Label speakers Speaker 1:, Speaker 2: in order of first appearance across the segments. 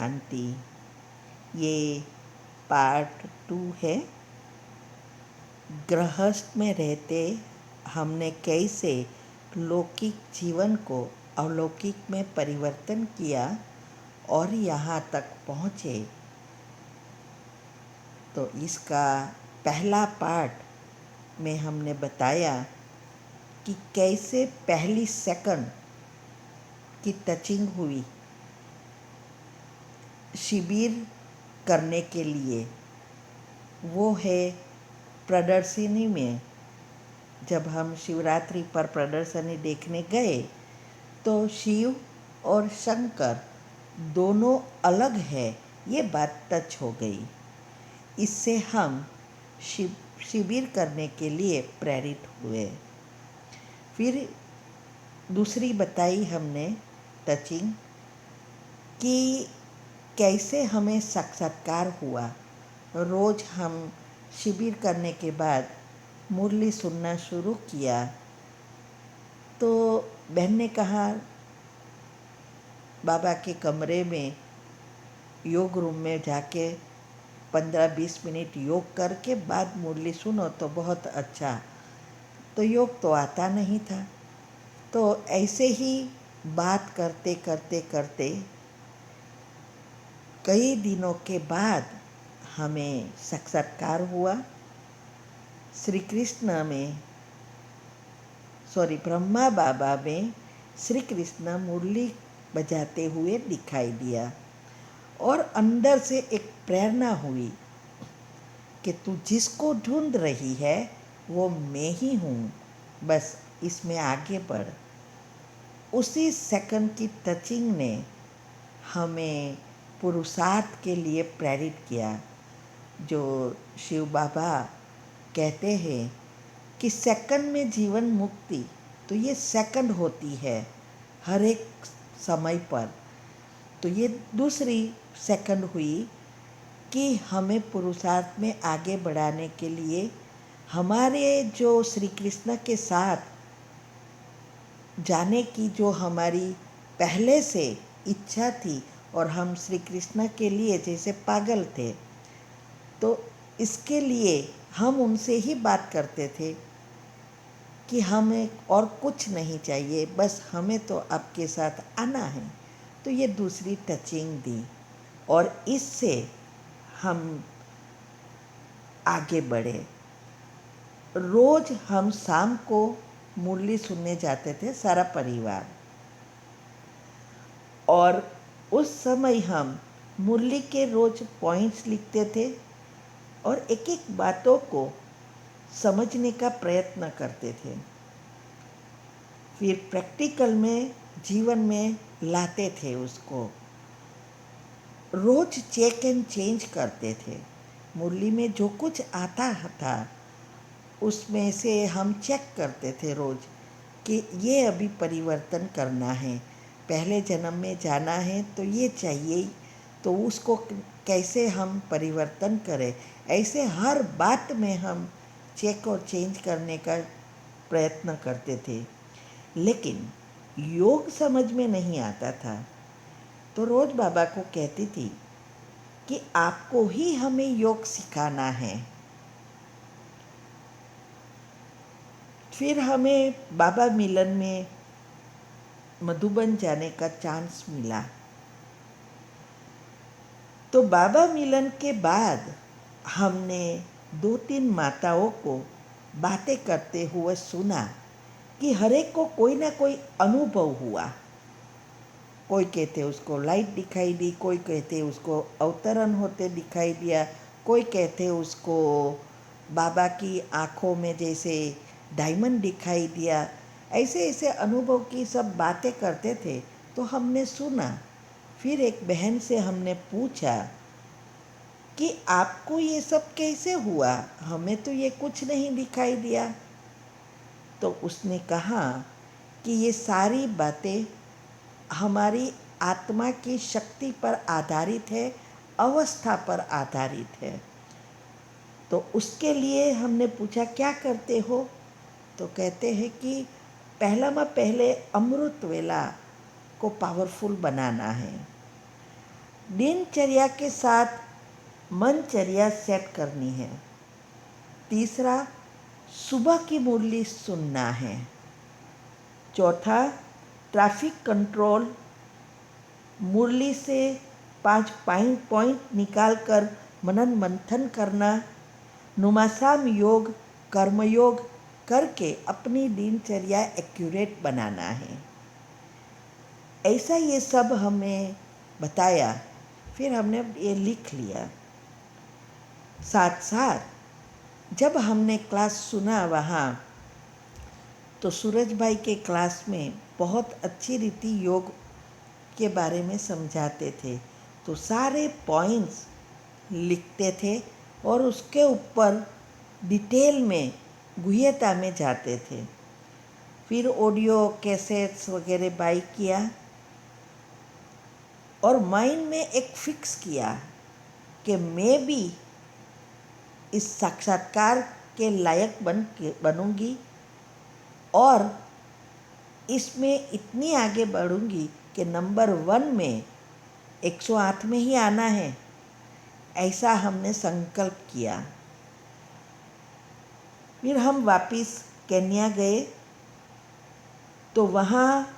Speaker 1: शांति। ये पार्ट 2 है। गृहस्थ में रहते हमने कैसे लौकिक जीवन को अलौकिक में परिवर्तन किया और यहाँ तक पहुँचे। तो इसका पहला पार्ट में हमने बताया कि कैसे पहली सेकंड की टचिंग हुई शिविर करने के लिए। वो है प्रदर्शनी में। जब हम शिवरात्रि पर प्रदर्शनी देखने गए तो शिव और शंकर दोनों अलग है, ये बात टच हो गई। इससे हम शिविर करने के लिए प्रेरित हुए। फिर दूसरी बताई हमने टचिंग कि कैसे हमें साक्षात्कार हुआ। रोज़ हम शिविर करने के बाद मुरली सुनना शुरू किया तो बहन ने कहा बाबा के कमरे में योग रूम में जाके 15-20 मिनट योग करके बाद मुरली सुनो तो बहुत अच्छा। तो योग तो आता नहीं था। तो ऐसे ही बात करते करते करते कई दिनों के बाद हमें साक्षात्कार हुआ। श्री कृष्ण में ब्रह्मा बाबा में श्री कृष्ण मुरली बजाते हुए दिखाई दिया और अंदर से एक प्रेरणा हुई कि तू जिसको ढूंढ रही है वो मैं ही हूँ, बस इसमें आगे बढ़। उसी सेकंड की टचिंग ने हमें पुरुषार्थ के लिए प्रेरित किया। जो शिव बाबा कहते हैं कि सेकंड में जीवन मुक्ति, तो ये सेकंड होती है हर एक समय पर। तो ये दूसरी सेकंड हुई कि हमें पुरुषार्थ में आगे बढ़ाने के लिए हमारे जो श्री कृष्ण के साथ जाने की जो हमारी पहले से इच्छा थी और हम श्री कृष्ण के लिए जैसे पागल थे, तो इसके लिए हम उनसे ही बात करते थे कि हमें और कुछ नहीं चाहिए, बस हमें तो आपके साथ आना है। तो ये दूसरी टचिंग दी और इससे हम आगे बढ़े। रोज हम शाम को मुरली सुनने जाते थे सारा परिवार, और उस समय हम मुरली के रोज पॉइंट्स लिखते थे और एक एक बातों को समझने का प्रयत्न करते थे। फिर प्रैक्टिकल में जीवन में लाते थे उसको। रोज चेक एंड चेंज करते थे। मुरली में जो कुछ आता था उसमें से हम चेक करते थे रोज कि ये अभी परिवर्तन करना है, पहले जन्म में जाना है तो ये चाहिए, तो उसको कैसे हम परिवर्तन करें। ऐसे हर बात में हम चेक और चेंज करने का प्रयत्न करते थे। लेकिन योग समझ में नहीं आता था, तो रोज बाबा को कहती थी कि आपको ही हमें योग सिखाना है। फिर हमें बाबा मिलन में मधुबन जाने का चांस मिला। तो बाबा मिलन के बाद हमने 2-3 माताओं को बातें करते हुए सुना कि हर एक को कोई ना कोई अनुभव हुआ। कोई कहते उसको लाइट दिखाई दी, कोई कहते उसको अवतरण होते दिखाई दिया, कोई कहते उसको बाबा की आँखों में जैसे डायमंड दिखाई दिया। ऐसे ऐसे अनुभव की सब बातें करते थे तो हमने सुना। फिर एक बहन से हमने पूछा कि आपको ये सब कैसे हुआ, हमें तो ये कुछ नहीं दिखाई दिया। तो उसने कहा कि ये सारी बातें हमारी आत्मा की शक्ति पर आधारित है, अवस्था पर आधारित है। तो उसके लिए हमने पूछा क्या करते हो, तो कहते हैं कि पहले अमृत वेला को पावरफुल बनाना है। दिनचर्या के साथ मनचर्या सेट करनी है। तीसरा, सुबह की मुरली सुनना है। चौथा, ट्रैफिक कंट्रोल मुरली से 5 पॉइंट निकाल कर मनन मंथन करना। नुमासाम योग, कर्मयोग करके अपनी दिनचर्या एक्यूरेट बनाना है। ऐसा ये सब हमें बताया, फिर हमने ये लिख लिया। साथ साथ जब हमने क्लास सुना वहाँ, तो सूरज भाई के क्लास में बहुत अच्छी रीति योग के बारे में समझाते थे, तो सारे पॉइंट्स लिखते थे और उसके ऊपर डिटेल में गुह्यता में जाते थे। फिर ऑडियो कैसेट्स वगैरह बाई किया और माइंड में एक फिक्स किया कि मैं भी इस साक्षात्कार के लायक बनूंगी और इसमें इतनी आगे बढ़ूंगी कि नंबर 1 में 108 में ही आना है। ऐसा हमने संकल्प किया। फिर हम वापस केन्या गए, तो वहाँ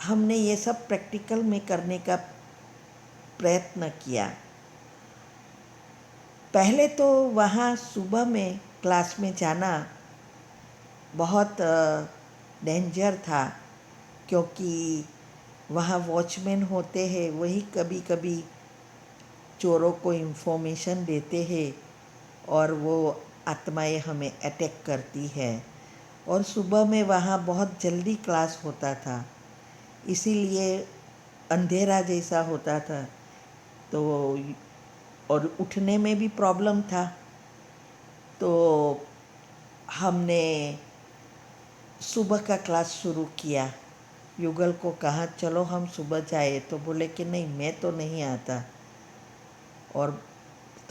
Speaker 1: हमने ये सब प्रैक्टिकल में करने का प्रयत्न किया। पहले तो वहाँ सुबह में क्लास में जाना बहुत डेंजर था, क्योंकि वहाँ वॉचमैन होते हैं, वही कभी कभी चोरों को इन्फॉर्मेशन देते हैं और वो आत्माएं हमें अटैक करती है। और सुबह में वहाँ बहुत जल्दी क्लास होता था, इसीलिए अंधेरा जैसा होता था, तो और उठने में भी प्रॉब्लम था। तो हमने सुबह का क्लास शुरू किया। युगल को कहा चलो हम सुबह जाए, तो बोले कि नहीं मैं तो नहीं आता, और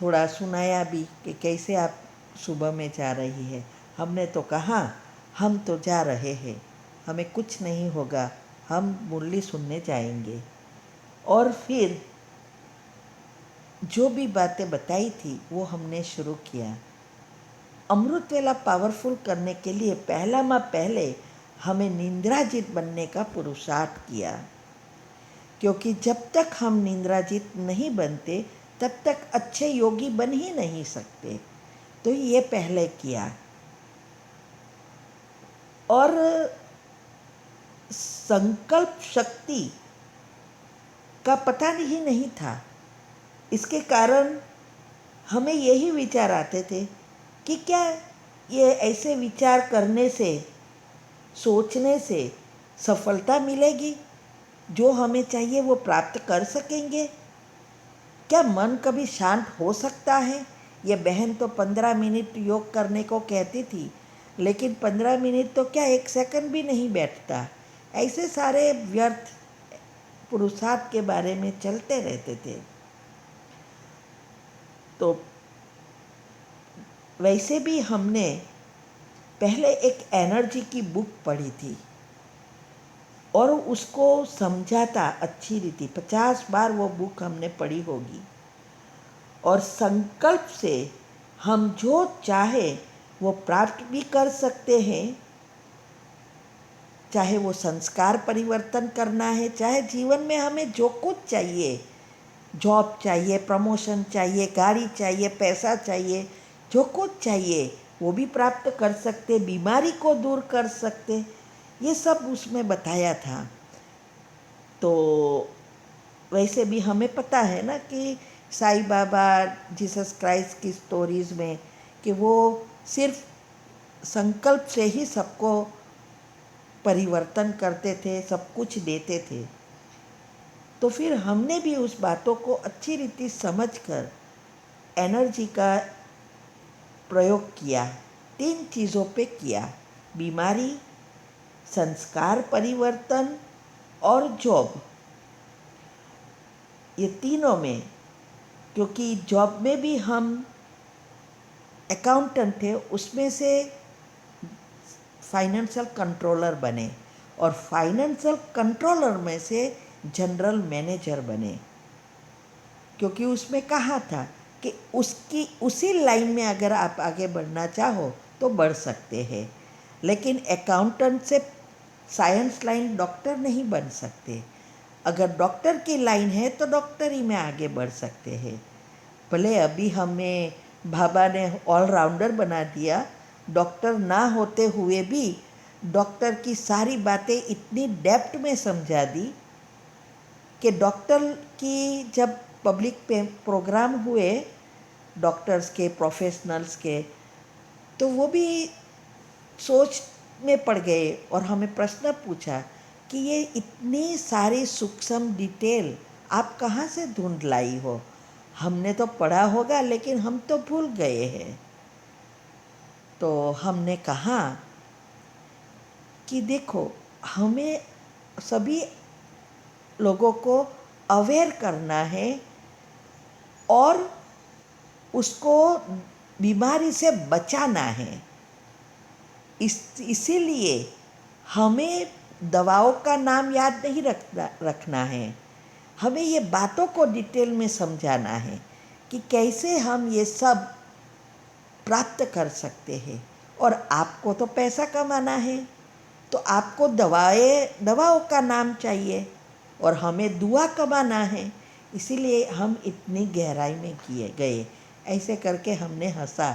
Speaker 1: थोड़ा सुनाया भी कि कैसे आप सुबह में जा रही है। हमने तो कहा हम तो जा रहे हैं, हमें कुछ नहीं होगा, हम मुरली सुनने जाएंगे। और फिर जो भी बातें बताई थी वो हमने शुरू किया। अमृत वेला पावरफुल करने के लिए पहले हमें निंद्राजीत बनने का पुरुषार्थ किया, क्योंकि जब तक हम निंद्राजीत नहीं बनते तब तक अच्छे योगी बन ही नहीं सकते। तो ये पहले किया। और संकल्प शक्ति का पता ही नहीं था। इसके कारण हमें यही विचार आते थे कि क्या ये ऐसे विचार करने से, सोचने से सफलता मिलेगी, जो हमें चाहिए वो प्राप्त कर सकेंगे? क्या मन कभी शांत हो सकता है? ये बहन तो 15 मिनट योग करने को कहती थी, लेकिन 15 मिनट तो क्या 1 सेकंड भी नहीं बैठता। ऐसे सारे व्यर्थ पुरुषार्थ के बारे में चलते रहते थे। तो वैसे भी हमने पहले एक एनर्जी की बुक पढ़ी थी और उसको समझा था अच्छी रीति। 50 बार वो बुक हमने पढ़ी होगी। और संकल्प से हम जो चाहे वो प्राप्त भी कर सकते हैं, चाहे वो संस्कार परिवर्तन करना है, चाहे जीवन में हमें जो कुछ चाहिए, जॉब चाहिए, प्रमोशन चाहिए, गाड़ी चाहिए, पैसा चाहिए, जो कुछ चाहिए वो भी प्राप्त कर सकते, बीमारी को दूर कर सकते, ये सब उसमें बताया था। तो वैसे भी हमें पता है ना कि साईं बाबा, जीसस क्राइस्ट की स्टोरीज़ में कि वो सिर्फ संकल्प से ही सबको परिवर्तन करते थे, सब कुछ देते थे। तो फिर हमने भी उस बातों को अच्छी रीति समझकर एनर्जी का प्रयोग किया। 3 चीज़ों पे किया: बीमारी, संस्कार परिवर्तन और जॉब। ये तीनों में, क्योंकि जॉब में भी हम अकाउंटेंट थे, उसमें से फाइनेंशियल कंट्रोलर बने और फाइनेंशियल कंट्रोलर में से जनरल मैनेजर बने। क्योंकि उसमें कहा था कि उसकी उसी लाइन में अगर आप आगे बढ़ना चाहो तो बढ़ सकते हैं, लेकिन अकाउंटेंट से साइंस लाइन डॉक्टर नहीं बन सकते। अगर डॉक्टर की लाइन है तो डॉक्टरी में आगे बढ़ सकते हैं। भले अभी हमें बाबा ने ऑलराउंडर बना दिया, डॉक्टर ना होते हुए भी डॉक्टर की सारी बातें इतनी डेप्थ में समझा दी कि डॉक्टर की जब पब्लिक पे प्रोग्राम हुए डॉक्टर्स के, प्रोफेशनल्स के, तो वो भी सोच में पड़ गए और हमें प्रश्न पूछा कि ये इतनी सारी सूक्ष्म डिटेल आप कहाँ से ढूंढ लाई हो। हमने तो पढ़ा होगा लेकिन हम तो भूल गए हैं। तो हमने कहा कि देखो, हमें सभी लोगों को अवेयर करना है और उसको बीमारी से बचाना है। इसीलिए हमें दवाओं का नाम याद नहीं रखना है, हमें ये बातों को डिटेल में समझाना है कि कैसे हम ये सब प्राप्त कर सकते हैं। और आपको तो पैसा कमाना है, तो आपको दवाओं का नाम चाहिए और हमें दुआ कमाना है, इसीलिए हम इतनी गहराई में किए गए। ऐसे करके हमने हंसा,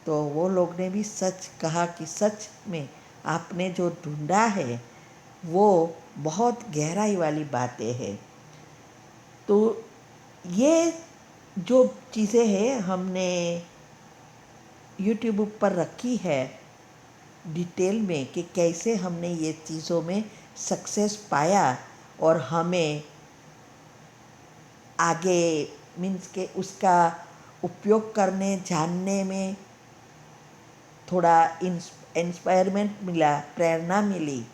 Speaker 1: तो वो लोग ने भी सच कहा कि सच में आपने जो ढूंढा है वो बहुत गहराई वाली बातें हैं। तो ये जो चीज़ें हैं हमने यूट्यूब पर रखी है डिटेल में कि कैसे हमने ये चीज़ों में सक्सेस पाया और हमें आगे मीन्स के उसका उपयोग करने जानने में थोड़ा इंस्पायरमेंट मिला, प्रेरणा मिली।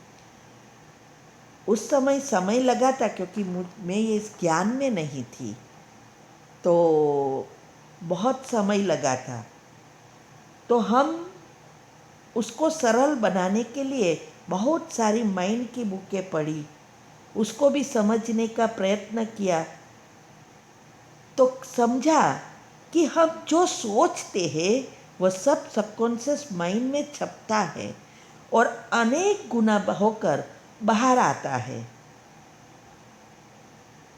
Speaker 1: उस समय लगा था क्योंकि मैं ये इस ज्ञान में नहीं थी, तो बहुत समय लगा था। तो हम उसको सरल बनाने के लिए बहुत सारी माइंड की बुकें पढ़ी, उसको भी समझने का प्रयत्न किया, तो समझा कि हम जो सोचते हैं वह सब सबकॉन्शियस माइंड में छपता है और अनेक गुना होकर बाहर आता है।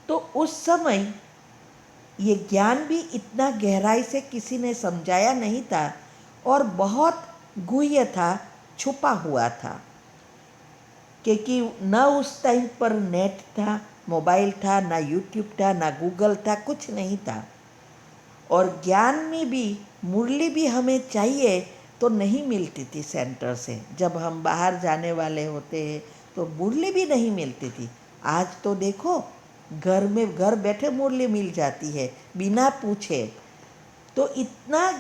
Speaker 1: तो उस समय ये ज्ञान भी इतना गहराई से किसी ने समझाया नहीं था और बहुत गुह्य था, छुपा हुआ था, क्योंकि न उस टाइम पर नेट था, मोबाइल था, ना यूट्यूब था, ना गूगल था, कुछ नहीं था। और ज्ञान में भी मुरली भी हमें चाहिए तो नहीं मिलती थी सेंटर से। जब हम बाहर जाने वाले होते हैं तो मुरली भी नहीं मिलती थी। आज तो देखो, घर बैठे मुरली मिल जाती है बिना पूछे। तो इतना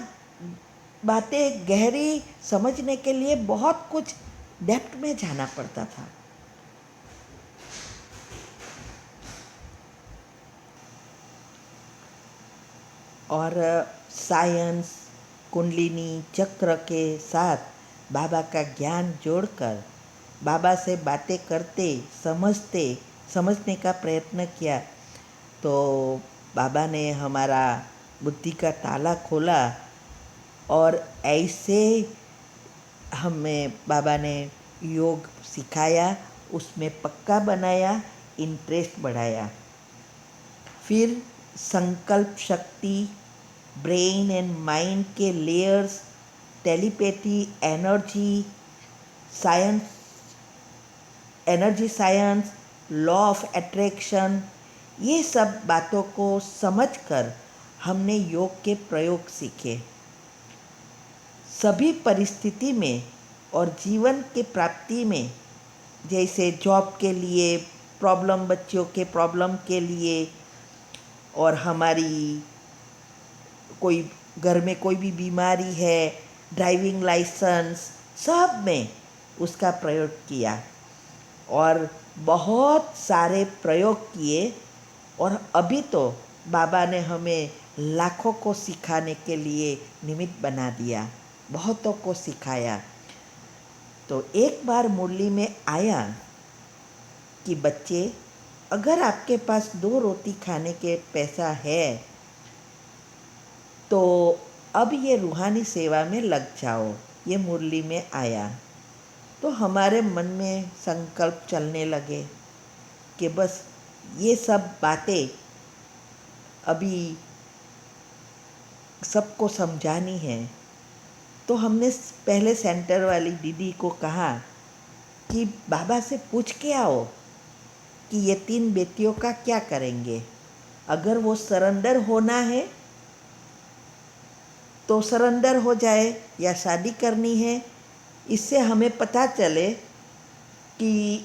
Speaker 1: बातें गहरी समझने के लिए बहुत कुछ डेप्थ में जाना पड़ता था। और साइंस, कुंडलिनी चक्र के साथ बाबा का ज्ञान जोड़कर बाबा से बातें करते, समझने का प्रयत्न किया, तो बाबा ने हमारा बुद्धि का ताला खोला और ऐसे हमें बाबा ने योग सिखाया, उसमें पक्का बनाया, इंटरेस्ट बढ़ाया। फिर संकल्प शक्ति, ब्रेन एंड माइंड के layers, telepathy, science energy science, law of attraction, ये सब बातों को समझकर हमने योग के प्रयोग सीखे। सभी परिस्थिति में और जीवन के प्राप्ति में, जैसे जॉब के लिए प्रॉब्लम, बच्चों के प्रॉब्लम के लिए, और हमारी कोई घर में कोई भी बीमारी है, ड्राइविंग लाइसेंस, सब में उसका प्रयोग किया और बहुत सारे प्रयोग किए। और अभी तो बाबा ने हमें लाखों को सिखाने के लिए निमित्त बना दिया, बहुतों को सिखाया। तो एक बार मुरली में आया कि बच्चे, अगर आपके पास 2 रोटी खाने के पैसा है तो अब ये रूहानी सेवा में लग जाओ, ये मुरली में आया। तो हमारे मन में संकल्प चलने लगे कि बस ये सब बातें अभी सबको समझानी है। तो हमने पहले सेंटर वाली दीदी को कहा कि बाबा से पूछ के आओ कि ये 3 बेटियों का क्या करेंगे। अगर वो सरेंडर होना है तो सरेंडर हो जाए, या शादी करनी है, इससे हमें पता चले कि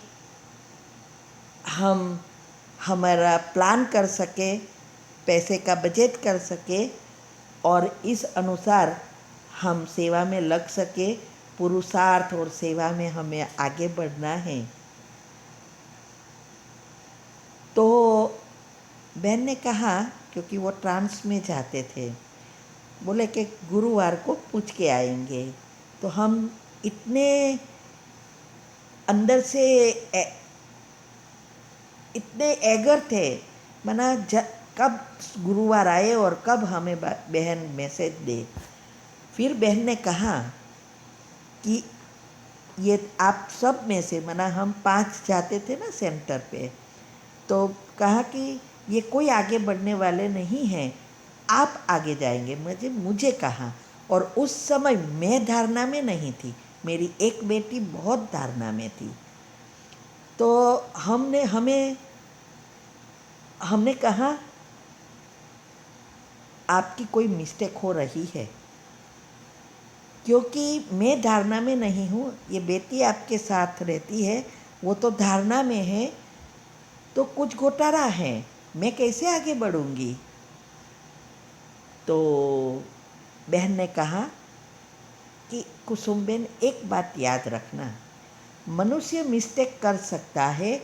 Speaker 1: हम हमारा प्लान कर सके, पैसे का बजट कर सके और इस अनुसार हम सेवा में लग सके। पुरुषार्थ और सेवा में हमें आगे बढ़ना है। तो बहन ने कहा, क्योंकि वो ट्रांस में जाते थे, बोले कि गुरुवार को पूछ के आएंगे। तो हम इतने अंदर से इतने एगर थे, मना कब गुरुवार आए और कब हमें बहन मैसेज दे। फिर बहन ने कहा कि ये आप सब में से, मना हम 5 जाते थे ना सेंटर पे, तो कहा कि ये कोई आगे बढ़ने वाले नहीं हैं, आप आगे जाएंगे। मुझे कहा, और उस समय मैं धारणा में नहीं थी, मेरी एक बेटी बहुत धारणा में थी। तो हमने कहा आपकी कोई मिस्टेक हो रही है, क्योंकि मैं धारणा में नहीं हूँ, ये बेटी आपके साथ रहती है, वो तो धारणा में है, तो कुछ घोटाला है, मैं कैसे आगे बढ़ूँगी। तो बहन ने कहा कि कुसुम बहन, एक बात याद रखना, मनुष्य मिस्टेक कर सकता है,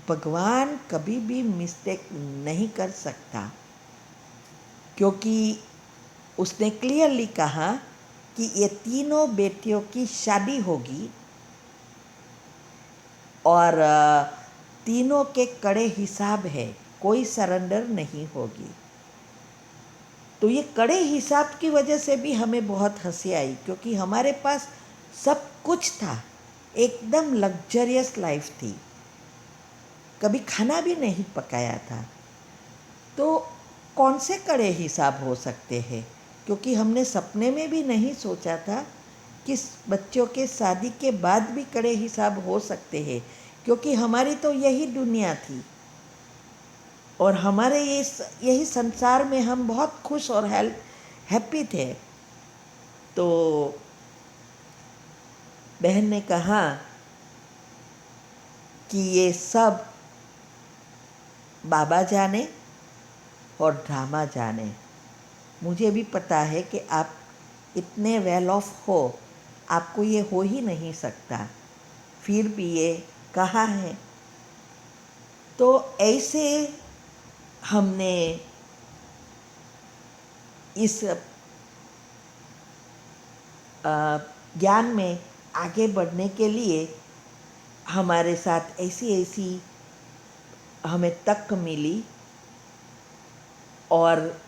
Speaker 1: भगवान कभी भी मिस्टेक नहीं कर सकता। क्योंकि उसने क्लियरली कहा कि ये तीनों बेटियों की शादी होगी और तीनों के कड़े हिसाब है, कोई सरेंडर नहीं होगी। तो ये कड़े हिसाब की वजह से भी हमें बहुत हंसी आई, क्योंकि हमारे पास सब कुछ था, एकदम लग्जरियस लाइफ थी, कभी खाना भी नहीं पकाया था। तो कौन से कड़े हिसाब हो सकते हैं, क्योंकि हमने सपने में भी नहीं सोचा था कि बच्चों के शादी के बाद भी कड़े हिसाब हो सकते हैं, क्योंकि हमारी तो यही दुनिया थी और हमारे यही संसार में हम बहुत खुश और हैप्पी थे। तो बहन ने कहा कि ये सब बाबा जाने और ड्रामा जाने, मुझे भी पता है कि आप इतने वेल ऑफ हो, आपको ये हो ही नहीं सकता, फिर भी ये कहा है। तो ऐसे हमने इस ज्ञान में आगे बढ़ने के लिए हमारे साथ ऐसी हमें तक मिली, और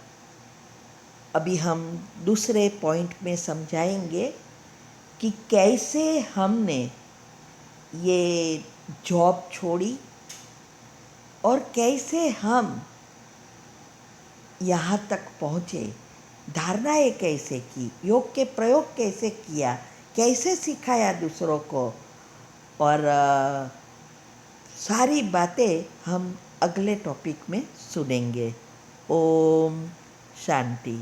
Speaker 1: अभी हम दूसरे पॉइंट में समझाएंगे कि कैसे हमने ये जॉब छोड़ी और कैसे हम यहाँ तक पहुँचे, धारणाएं कैसे की, योग के प्रयोग कैसे किया, कैसे सिखाया दूसरों को, और सारी बातें हम अगले टॉपिक में सुनेंगे। ओम शांति।